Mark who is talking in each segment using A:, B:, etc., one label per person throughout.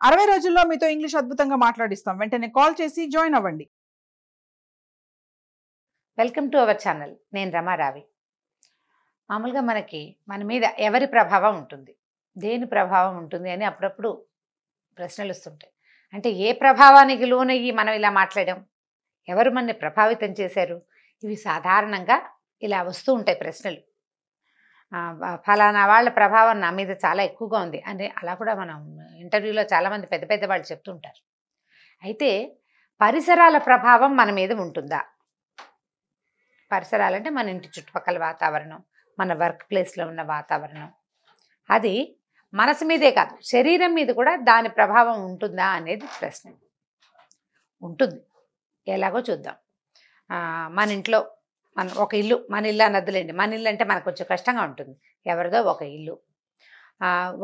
A: 60 రోజుల్లో మీతో ఇంగ్లీష్ అద్భుతంగా మాట్లాడిస్తాం. వెంటనే కాల్ చేసి జాయిన్ అవ్వండి.
B: Welcome to our channel. నేను రమారావి. మామూలుగా మన మీద ఎవరి ప్రభావం ఉంటుంది, దేని ప్రభావం ఉంటుంది అని అప్పుడప్పుడు ప్రశ్నలు వస్తుంటాయి. అంటే ఏ ప్రభావానికి లోనయ్యి మనం ఇలా మాట్లాడాం, ఎవరు మనని ప్రభావితం చేశారు, ఇవి సాధారణంగా ఇలా వస్తూ ఉంటాయి ప్రశ్నలు. ఫలానా వాళ్ళ ప్రభావం నా మీద చాలా ఎక్కువగా ఉంది అని అలా కూడా మనం ఇంటర్వ్యూలో చాలామంది పెద్ద పెద్ద వాళ్ళు చెప్తుంటారు. అయితే పరిసరాల ప్రభావం మన మీద ఉంటుందా? పరిసరాలంటే మన ఇంటి చుట్టుపక్కల వాతావరణం, మన వర్క్ ప్లేస్లో ఉన్న వాతావరణం, అది మనసు మీదే కాదు శరీరం మీద కూడా దాని ప్రభావం ఉంటుందా అనేది ప్రశ్న. ఉంటుంది, ఎలాగో చూద్దాం. మన ఇంట్లో ఒక ఇల్లు, మన ఇల్లు అన్నద్దులేండి, మన ఇల్లు అంటే మనకు కొంచెం కష్టంగా ఉంటుంది. ఎవరిదో ఒక ఇల్లు,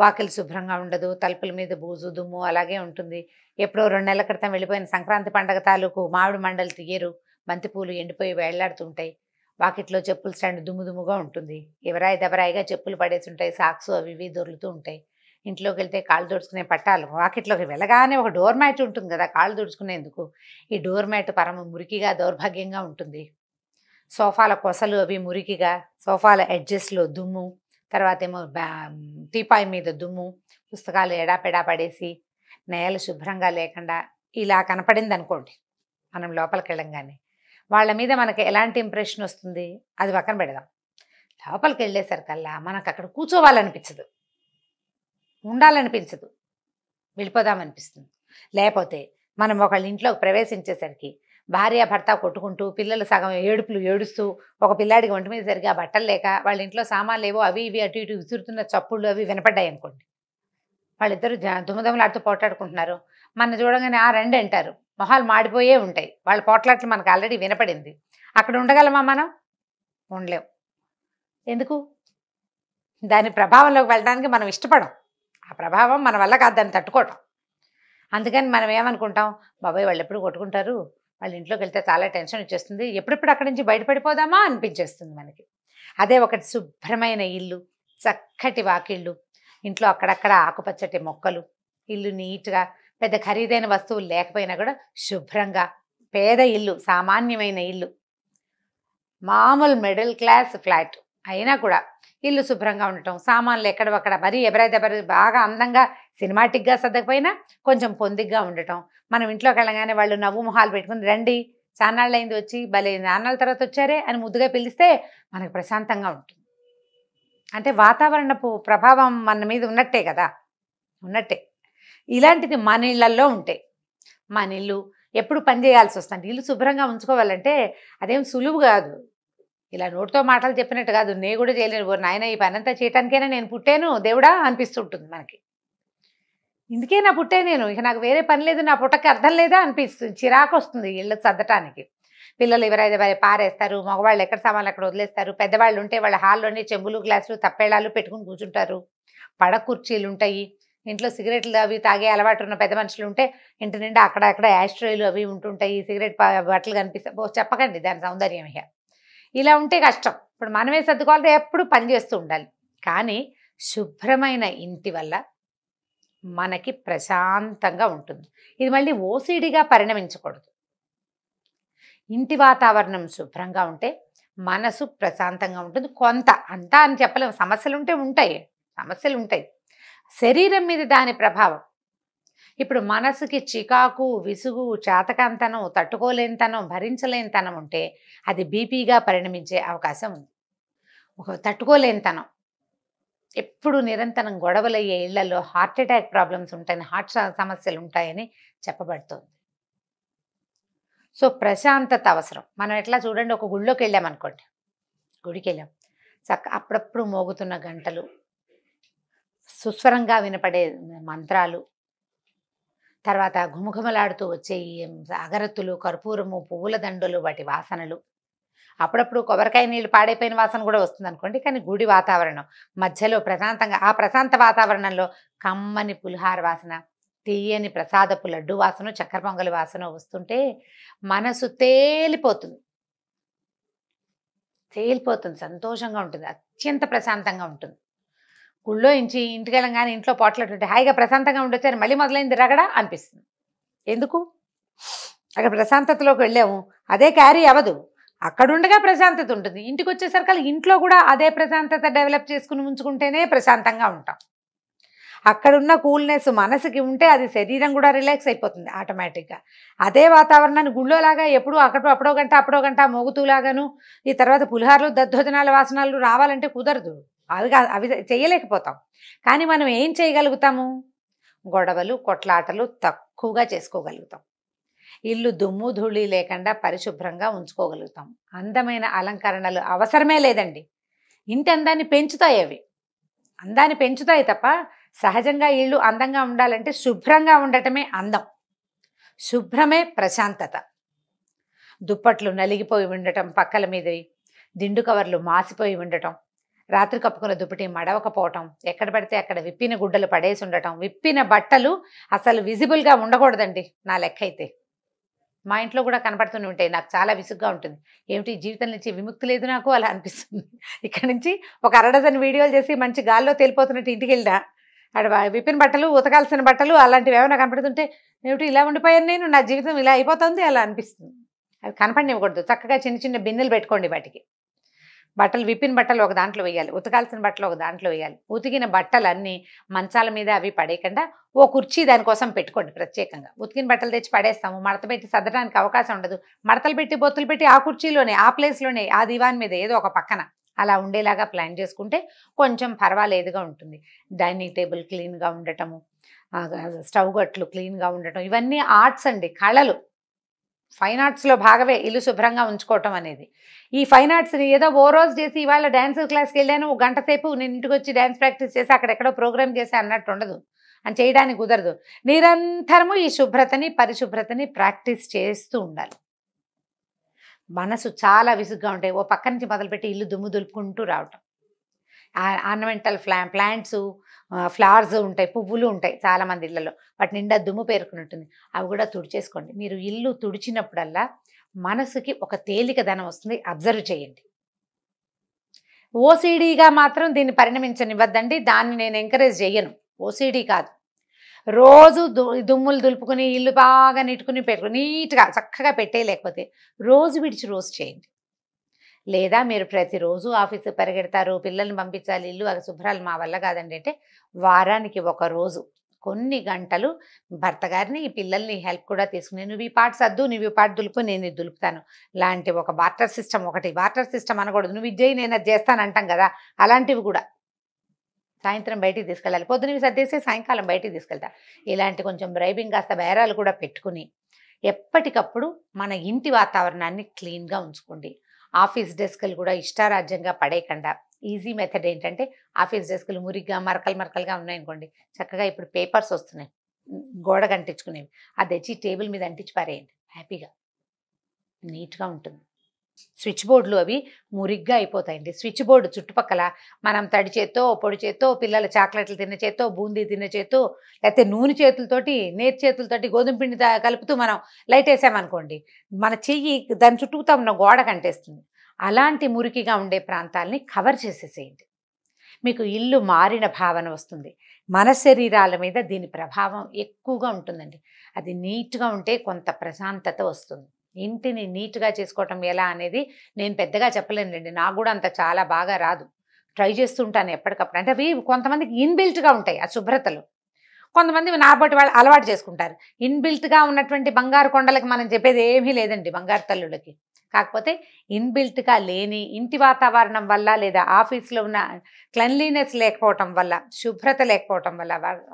B: వాకిలి శుభ్రంగా ఉండదు, తలుపుల మీద బూజు దుమ్ము అలాగే ఉంటుంది. ఎప్పుడో 2 నెలల క్రితం వెళ్ళిపోయిన సంక్రాంతి పండగ తాలూకు మామిడి మండలు తీయరు, బంతిపూలు ఎండిపోయి వేళ్లాడుతుంటాయి, వాకిట్లో చెప్పుల స్టాండ్ దుమ్ము దుమ్ముగా ఉంటుంది, ఎవరాయి దెబరాయిగా చెప్పులు పడేసి ఉంటాయి, సాక్స్ అవి ఇవి దొరుకుతూ ఉంటాయి. ఇంట్లోకి వెళ్తే కాళ్ళు తుడుచుకునే పట్టాలు, వాకిట్లోకి వెళ్ళగానే ఒక డోర్ మ్యాట్ ఉంటుంది కదా కాళ్ళు తుడుచుకునేందుకు, ఈ డోర్ మ్యాట్ పరమ మురికిగా దౌర్భాగ్యంగా ఉంటుంది. సోఫాల కొసలు అవి మురికిగా, సోఫాల ఎడ్జెస్లో దుమ్ము, తర్వాత ఏమో టీపాయ్ మీద దుమ్ము, పుస్తకాలు ఎడాపెడా పడేసి, నేల శుభ్రంగా లేకుండా ఇలా కనపడింది అనుకోండి. మనం లోపలికి వెళ్ళంగానే వాళ్ళ మీద మనకి ఎలాంటి ఇంప్రెషన్ వస్తుంది అది పక్కన పెడదాం. లోపలికి వెళ్ళేసరికల్లా మనకు అక్కడ కూర్చోవాలనిపించదు, ఉండాలనిపించదు, వెళ్ళిపోదామనిపిస్తుంది. లేకపోతే మనం ఒకళ్ళ ఇంట్లోకి ప్రవేశించేసరికి భార్య భర్త కొట్టుకుంటూ, పిల్లలు సగం ఏడుస్తూ, ఒక పిల్లాడికి ఒంటి మీద సరిగా బట్టలు లేక, వాళ్ళ ఇంట్లో సామాన్లు ఏవో అవి ఇవి అటు ఇటు విసురుతున్న చప్పుళ్ళు అవి వినపడ్డాయి అనుకోండి. వాళ్ళిద్దరూ దుమదమలాడుతూ పోట్లాడుకుంటున్నారు. మన చూడగానే రండి అంటారు, మొహాలు మాడిపోయే ఉంటాయి. వాళ్ళ పోట్లాట్లు మనకు ఆల్రెడీ వినపడింది. అక్కడ ఉండగలమా మనం? ఉండలేం. ఎందుకు? దాని ప్రభావంలోకి వెళ్ళడానికి మనం ఇష్టపడం. ఆ ప్రభావం మన వల్ల కాదు దాన్ని తట్టుకోవటం. అందుకని మనం ఏమనుకుంటాం, బాబాయ్ వాళ్ళు ఎప్పుడు కొట్టుకుంటారు, వాళ్ళ ఇంట్లోకి వెళ్తే చాలా టెన్షన్ వచ్చేస్తుంది, ఎప్పుడెప్పుడు అక్కడి నుంచి బయటపడిపోదామా అనిపించేస్తుంది మనకి. అదే ఒకటి శుభ్రమైన ఇల్లు, చక్కటి వాకిళ్ళు, ఇంట్లో అక్కడక్కడ ఆకుపచ్చటి మొక్కలు, ఇల్లు నీట్గా, పెద్ద ఖరీదైన వస్తువులు లేకపోయినా కూడా శుభ్రంగా, పేద ఇల్లు, సామాన్యమైన ఇల్లు, మామూలు మిడిల్ క్లాస్ ఫ్లాట్ అయినా కూడా ఇల్లు శుభ్రంగా ఉండటం, సామాన్లు ఎక్కడొక్కడ మరీ ఎవరైతే బాగా అందంగా సినిమాటిక్గా సర్దకపోయినా కొంచెం పొందిగ్గా ఉండటం. మనం ఇంట్లోకి వెళ్ళగానే వాళ్ళు నవ్వు మొహాలు పెట్టుకుని రండి చాన్నాళ్ళు అయింది వచ్చి, భలే నాన్నాళ్ళ తర్వాత వచ్చారే అని ముద్దుగా పిలిస్తే మనకు ప్రశాంతంగా ఉంటుంది. అంటే వాతావరణపు ప్రభావం మన మీద ఉన్నట్టే కదా, ఉన్నట్టే. ఇలాంటిది మన ఇళ్లల్లో ఉంటాయి. మన ఇల్లు ఎప్పుడు పని చేయాల్సి వస్తుంది. ఇల్లు శుభ్రంగా ఉంచుకోవాలంటే అదేం సులువు కాదు. ఇలా నోటితో మాటలు చెప్పినట్టు కాదు, నేను కూడా చేయలేను. నాయన ఈ పనంతా చేయటానికైనా నేను పుట్టాను దేవుడా అనిపిస్తుంటుంది మనకి. ఇందుకే నా పుట్టే నేను, ఇక నాకు వేరే పని లేదు, నా పుట్టకి అర్థం లేదా అనిపిస్తుంది, చిరాకు వస్తుంది ఇళ్ళు సర్దటానికి. పిల్లలు ఎవరైతే పారేస్తారు, మగవాళ్ళు ఎక్కడ సామాన్లు అక్కడ వదిలేస్తారు, పెద్దవాళ్ళు ఉంటే వాళ్ళ హాల్లోనే చెంబులు గ్లాసులు తప్పేళాలు పెట్టుకుని కూర్చుంటారు, పడ కుర్చీలు ఉంటాయి. ఇంట్లో సిగరెట్లు అవి తాగే అలవాటు ఉన్న పెద్ద మనుషులు ఉంటే ఇంటి నిండా అక్కడక్కడ యాస్ట్రేలు అవి ఉంటుంటాయి, సిగరెట్ బట్టలు కనిపిస్తాయి. చెప్పకండి దాని సౌందర్యం. ఇక ఇలా ఉంటే కష్టం. ఇప్పుడు మనమే సర్దుకోవాలంటే ఎప్పుడు పని చేస్తూ ఉండాలి. కానీ శుభ్రమైన ఇంటి వల్ల మనకి ప్రశాంతంగా ఉంటుంది. ఇది మళ్ళీ ఓసిడిగా పరిణమించకూడదు. ఇంటి వాతావరణం శుభ్రంగా ఉంటే మనసు ప్రశాంతంగా ఉంటుంది. కొంత అంతా అని చెప్పలేము, సమస్యలు ఉంటాయి. శరీరం మీద దాని ప్రభావం. ఇప్పుడు మనసుకి చికాకు, విసుగు, చేతకాంతనం, తట్టుకోలేనితనం, భరించలేనితనం ఉంటే అది బీపీగా పరిణమించే అవకాశం ఉంది. ఒక తట్టుకోలేనితనం, ఎప్పుడు నిరంతరం గొడవలయ్యే ఇళ్లలో హార్ట్ అటాక్ ప్రాబ్లమ్స్ ఉంటాయని, హార్ట్ సమస్యలు ఉంటాయని చెప్పబడుతుంది. సో ప్రశాంతత అవసరం. మనం ఎట్లా చూడండి, ఒక గుళ్ళోకి వెళ్ళామనుకోండి, గుడికి వెళ్ళాం, అప్పుడప్పుడు మోగుతున్న గంటలు, సుస్వరంగా వినపడే మంత్రాలు, తర్వాత ఘుమఘుమలాడుతూ వచ్చే ఈ అగరత్తులు, కర్పూరము, పువ్వుల దండలు, వాటి వాసనలు, అప్పుడప్పుడు కొబ్బరికాయ నీళ్ళు పాడైపోయిన వాసన కూడా వస్తుంది అనుకోండి. కానీ గుడి వాతావరణం మధ్యలో ప్రశాంతంగా, ఆ ప్రశాంత వాతావరణంలో కమ్మని పులిహార వాసన, తీయని ప్రసాదపు లడ్డు వాసన, చక్కెర పొంగలి వాసన వస్తుంటే మనసు తేలిపోతుంది, సంతోషంగా ఉంటుంది, అత్యంత ప్రశాంతంగా ఉంటుంది. గుళ్ళో ఇంటికి వెళ్ళంగానే ఇంట్లో పోట్లాడుతుంటే హాయిగా ప్రశాంతంగా ఉండొచ్చారు, మళ్ళీ మొదలైంది రగడ అనిపిస్తుంది. ఎందుకు? అక్కడ ప్రశాంతతలోకి వెళ్ళాము, అదే క్యారీ అవ్వదు. అక్కడుండగా ప్రశాంతత ఉంటుంది, ఇంటికి వచ్చేసరికి ఇంట్లో కూడా అదే ప్రశాంతత డెవలప్ చేసుకుని ఉంచుకుంటేనే ప్రశాంతంగా ఉంటాం. అక్కడున్న కూల్నెస్ మనసుకి ఉంటే అది శరీరం కూడా రిలాక్స్ అయిపోతుంది ఆటోమేటిక్గా. అదే వాతావరణాన్ని గుళ్ళోలాగా ఎప్పుడు అప్పుడో గంట మోగుతూలాగాను ఈ తర్వాత పులిహార్లు దద్దోజనాల వాసనలు రావాలంటే కుదరదు. అవి చేయలేకపోతాం. కానీ మనం ఏం చేయగలుగుతాము? గొడవలు కొట్లాటలు తక్కువగా చేసుకోగలుగుతాం. ఇల్లు దుమ్ము ధూళి లేకుండా పరిశుభ్రంగా ఉంచుకోగలుగుతాం. అందమైన అలంకరణలు అవసరమే లేదండి. ఇంటి అందాన్ని పెంచుతాయి అవి. అందాన్ని పెంచుతాయి తప్ప సహజంగా ఇల్లు అందంగా ఉండాలంటే శుభ్రంగా ఉండటమే అందం. శుభ్రమే ప్రశాంతత. దుప్పట్లు నలిగిపోయి ఉండటం, పక్కల మీదవి దిండు కవర్లు మాసిపోయి ఉండటం, రాత్రి కప్పుకున్న దుప్పటి మడవకపోవటం, ఎక్కడ పడితే అక్కడ విప్పిన గుడ్డలు పడేసి ఉండటం, విప్పిన బట్టలు అసలు విజిబుల్గా ఉండకూడదండి నా లెక్క అయితే. మా ఇంట్లో కూడా కనపడుతూనే ఉంటాయి, నాకు చాలా విసుగ్గా ఉంటుంది. ఏమిటి జీవితం నుంచి విముక్తి లేదు నాకు అలా అనిపిస్తుంది. ఇక్కడ నుంచి ఒక అరడజన్ వీడియోలు చేసి మంచి గాల్లో తేలిపోతున్నట్టు ఇంటికి వెళ్ళినా అక్కడ విప్పిన బట్టలు ఉతకాల్సిన బట్టలు అలాంటివి ఏమైనా కనపడుతుంటే ఏమిటి ఇలా ఉండిపోయాను నేను, నా జీవితం ఇలా అయిపోతుంది అలా అనిపిస్తుంది. అవి కనపడనివ్వకూడదు. చక్కగా చిన్న చిన్న బిన్నెలు పెట్టుకోండి వాటికి. బట్టలు విప్పిన బట్టలు ఒక దాంట్లో వేయాలి, ఉతకాల్సిన బట్టలు ఒక దాంట్లో వేయాలి. ఉతికిన బట్టలన్నీ మంచాల మీద అవి పడేయకుండా ఓ కుర్చీ దానికోసం పెట్టుకోండి ప్రత్యేకంగా. ఉతికిన బట్టలు తెచ్చి పడేస్తాము, మడత పెట్టి సర్దడానికి అవకాశం ఉండదు. మడతలు పెట్టి బొత్తులు పెట్టి ఆ కుర్చీలోనే ఆ ప్లేస్లోనే ఆ దివాన్ మీద ఏదో ఒక పక్కన అలా ఉండేలాగా ప్లాన్ చేసుకుంటే కొంచెం పర్వాలేదుగా ఉంటుంది. డైనింగ్ టేబుల్ క్లీన్గా ఉండటము, స్టవ్ గట్లు క్లీన్గా ఉండటం, ఇవన్నీ ఆర్ట్స్ అండి, కళలు. ఫైన్ ఆర్ట్స్లో భాగమే ఇల్లు శుభ్రంగా ఉంచుకోవటం అనేది. ఈ ఫైన్ ఆర్ట్స్ని ఏదో ఓ రోజు చేసి ఇవాళ డ్యాన్స్ క్లాస్కి వెళ్ళాను ఒక గంట సేపు నేను ఇంటికి వచ్చి డ్యాన్స్ ప్రాక్టీస్ చేసి అక్కడెక్కడో ప్రోగ్రామ్ చేసి అన్నట్టు ఉండదు, అని చేయడానికి కుదరదు. నిరంతరము ఈ శుభ్రతని పరిశుభ్రతని ప్రాక్టీస్ చేస్తూ ఉండాలి. మనసు చాలా విసుగ్గా ఉంటాయి, ఓ పక్క నుంచి మొదలుపెట్టి ఇల్లు దుమ్ము దులుపుకుంటూ రావటం. ఆర్నమెంటల్ ప్లాంట్స్ ఫ్లవర్స్ ఉంటాయి, పువ్వులు ఉంటాయి చాలామంది ఇళ్లలో, వాటి నిండా దుమ్ము పేరుకుని ఉంటుంది. అవి కూడా తుడిచేసుకోండి. మీరు ఇల్లు తుడిచినప్పుడల్లా మనసుకి ఒక తేలికదనం వస్తుంది. అబ్జర్వ్ చేయండి. ఓసిడీగా మాత్రం దీన్ని పరిణమించనివ్వద్దండి, దాన్ని నేను ఎంకరేజ్ చేయను. ఓసిడీ కాదు, రోజు దుమ్ములు దులుపుకుని ఇల్లు బాగా నీటుకుని పెట్టుకుని నీట్గా చక్కగా పెట్టేయలేకపోతే రోజు విడిచి రోజు చేయండి. లేదా మీరు ప్రతిరోజు ఆఫీసు పరిగెడతారు, పిల్లల్ని పంపించాలి, ఇల్లు అది శుభ్రాలు మా వల్ల కాదండి అంటే వారానికి ఒక రోజు కొన్ని గంటలు భర్త గారిని ఈ పిల్లల్ని హెల్ప్ కూడా తీసుకుని నువ్వు ఈ పాట సర్దు, నువ్వు ఈ పాట దులుపు, నేను ఇది దులుపుతాను లాంటి ఒక బార్టర్ సిస్టమ్. బార్టర్ సిస్టమ్ అనకూడదు, నువ్వు ఇది చేయి నేను అది చేస్తాను అంటాం కదా, అలాంటివి కూడా సాయంత్రం బయటికి తీసుకెళ్ళాలి, పొద్దునవి సర్దేసి సాయంకాలం బయటికి తీసుకెళ్తా. ఇలాంటి కొంచెం బ్రైబింగ్ కాస్త బేరాలు కూడా పెట్టుకుని ఎప్పటికప్పుడు మన ఇంటి వాతావరణాన్ని క్లీన్గా ఉంచుకోండి. ఆఫీస్ డెస్క్లు కూడా ఇష్టారాజ్యంగా పడేయకుండా ఈజీ మెథడ్ ఏంటంటే ఆఫీస్ డెస్క్లు మురిగ్గా మరకలుగా ఉన్నాయనుకోండి, చక్కగా ఇప్పుడు పేపర్స్ వస్తున్నాయి గోడకు అంటించుకునేవి, అది తెచ్చి టేబుల్ మీద అంటించి పారేయండి, హ్యాపీగా నీట్గా ఉంటుంది. స్విచ్ బోర్డులు అవి మురిగ్గా అయిపోతాయండి. స్విచ్ బోర్డు చుట్టుపక్కల మనం తడి చేత్తో పొడి చేత్తో పిల్లల చాక్లెట్లు తిన్న చేత్తో బూందీ తిన్న చేత్తో లేకపోతే నూనె చేతులతోటి నేతి చేతులతోటి గోధుమ పిండి కలుపుతూ మనం లైట్ వేసామనుకోండి, మన చెయ్యి దాని చుట్టూతా ఉన్న గోడ కంటేస్తుంది. అలాంటి మురికిగా ఉండే ప్రాంతాలని కవర్ చేసేసేయండి. మీకు ఇల్లు మారిన భావన వస్తుంది. మన శరీరాల మీద దీని ప్రభావం ఎక్కువగా ఉంటుందండి. అది నీట్గా ఉంటే కొంత ప్రశాంతత వస్తుంది. ఇంటిని నీట్గా చేసుకోవటం ఎలా అనేది నేను పెద్దగా చెప్పలేనండి, నాకు కూడా అంత చాలా బాగా రాదు, ట్రై చేస్తుంటాను ఎప్పటికప్పుడు. అంటే అవి కొంతమందికి ఇన్బిల్ట్గా ఉంటాయి ఆ శుభ్రతలు, కొంతమంది నాబట్టి వాళ్ళు అలవాటు చేసుకుంటారు. ఇన్బిల్ట్గా ఉన్నటువంటి బంగారు కొండలకి మనం చెప్పేది ఏమీ లేదండి బంగారు తల్లులకి. కాకపోతే ఇన్బిల్ట్గా లేని ఇంటి వాతావరణం వల్ల లేదా ఆఫీస్లో ఉన్న క్లెన్లీనెస్ లేకపోవటం వల్ల, శుభ్రత లేకపోవటం వల్ల,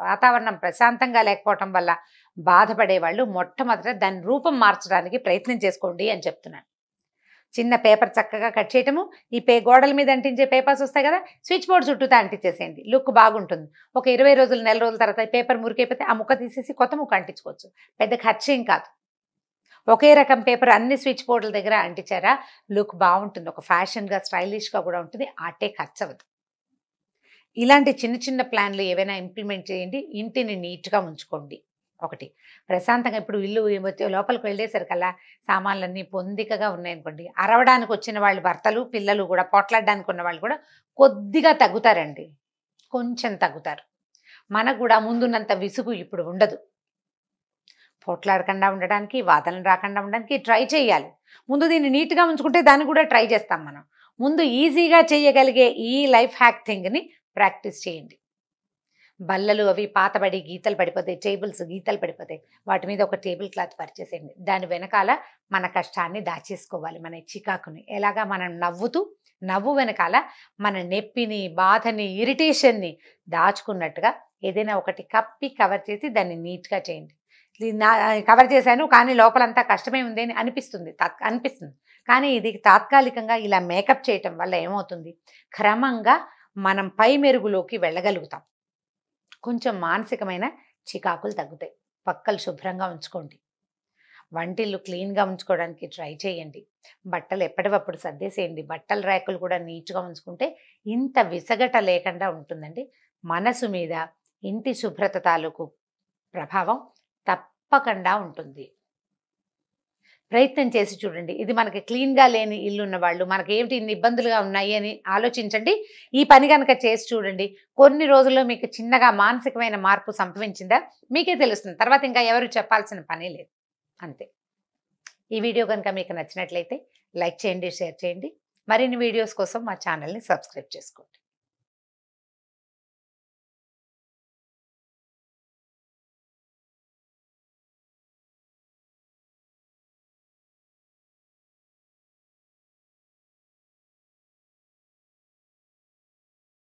B: వాతావరణం ప్రశాంతంగా లేకపోవటం వల్ల బాధపడే వాళ్ళు మొట్టమొదట దాని రూపం మార్చడానికి ప్రయత్నం చేసుకోండి అని చెప్తున్నాను. చిన్న పేపర్ చక్కగా కట్ చేయటము, ఈ గోడల మీద అంటించే పేపర్స్ వస్తాయి కదా, స్విచ్ బోర్డు చుట్టూతా అంటించేసేయండి, లుక్ బాగుంటుంది. ఒక 20 రోజులు నెల రోజుల తర్వాత పేపర్ మురికైపోతే ఆ ముక్క తీసేసి కొత్త ముక్క అంటించుకోవచ్చు, పెద్ద ఖర్చేం కాదు. ఒకే రకం పేపర్ అన్ని స్విచ్ బోర్డుల దగ్గర అంటించారా లుక్ బాగుంటుంది, ఒక ఫ్యాషన్గా స్టైలిష్గా కూడా ఉంటుంది, ఆటే ఖర్చు అవ్వదు. ఇలాంటి చిన్న చిన్న ప్లాన్లు ఏవైనా ఇంప్లిమెంట్ చేయండి, ఇంటిని నీట్గా ఉంచుకోండి. ఒకటి ప్రశాంతంగా ఇప్పుడు ఇల్లు లోపలికి వెళ్ళేసరికల్లా సామాన్లన్నీ పొందికగా ఉన్నాయనుకోండి, అరవడానికి వచ్చిన వాళ్ళు భర్తలు పిల్లలు కూడా పోట్లాడడానికి ఉన్న వాళ్ళు కూడా కొద్దిగా తగ్గుతారండి. కొంచెం తగ్గుతారు. మనకు కూడా ముందున్నంత విసుగు ఇప్పుడు ఉండదు. పోట్లాడకుండా ఉండడానికి, వాదనలు రాకుండా ఉండడానికి ట్రై చేయాలి. ముందు దీన్ని నీట్గా ఉంచుకుంటే దాన్ని కూడా ట్రై చేస్తాం మనం. ముందు ఈజీగా చేయగలిగే ఈ లైఫ్ హ్యాక్ థింగ్ని ప్రాక్టీస్ చేయండి. బల్లలు అవి పాతబడి గీతలు పడిపోతాయి, టేబుల్స్ గీతలు పడిపోతాయి. వాటి మీద ఒక టేబుల్ క్లాత్ పరిచేసేయండి. దాని వెనకాల మన కష్టాన్ని దాచేసుకోవాలి, మన చికాకుని. ఎలాగా మనం నవ్వు వెనకాల మన నొప్పిని, బాధని, ఇరిటేషన్ని దాచుకున్నట్టుగా ఏదైనా ఒకటి కప్పి కవర్ చేసి దాన్ని నీట్గా చేయండి. కవర్ చేశాను కానీ లోపలంతా కష్టమే ఉంది అని అనిపిస్తుంది. కానీ ఇది తాత్కాలికంగా ఇలా మేకప్ చేయటం వల్ల ఏమవుతుంది, క్రమంగా మనం పై మెరుగులోకి వెళ్ళగలుగుతాం. కొంచెం మానసికమైన చికాకులు తగ్గుతాయి. పక్కలు శుభ్రంగా ఉంచుకోండి. వంటిల్లు క్లీన్గా ఉంచుకోవడానికి ట్రై చేయండి. బట్టలు ఎప్పటికప్పుడు సర్దేసేయండి. బట్టల ర్యాకులు కూడా నీట్గా ఉంచుకుంటే ఇంత విసగట లేకుండా ఉంటుందండి. మనసు మీద ఇంటి శుభ్రత తాలూకు ప్రభావం తప్పకుండా ఉంటుంది. ప్రయత్నం చేసి చూడండి. ఇది మనకి క్లీన్గా లేని ఇల్లు ఉన్న వాళ్ళు మనకి ఏమిటి ఇన్ని ఇబ్బందులుగా ఉన్నాయి అని ఆలోచించండి. ఈ పని కనుక చేసి చూడండి. కొన్ని రోజుల్లో మీకు చిన్నగా మానసికమైన మార్పు సంభవించిందా మీకే తెలుస్తుంది. తర్వాత ఇంకా ఎవరు చెప్పాల్సిన పని లేదు. అంతే. ఈ వీడియో కనుక మీకు నచ్చినట్లయితే లైక్ చేయండి, షేర్ చేయండి. మరిన్ని వీడియోస్ కోసం మా ఛానల్ని సబ్స్క్రైబ్ చేసుకోండి.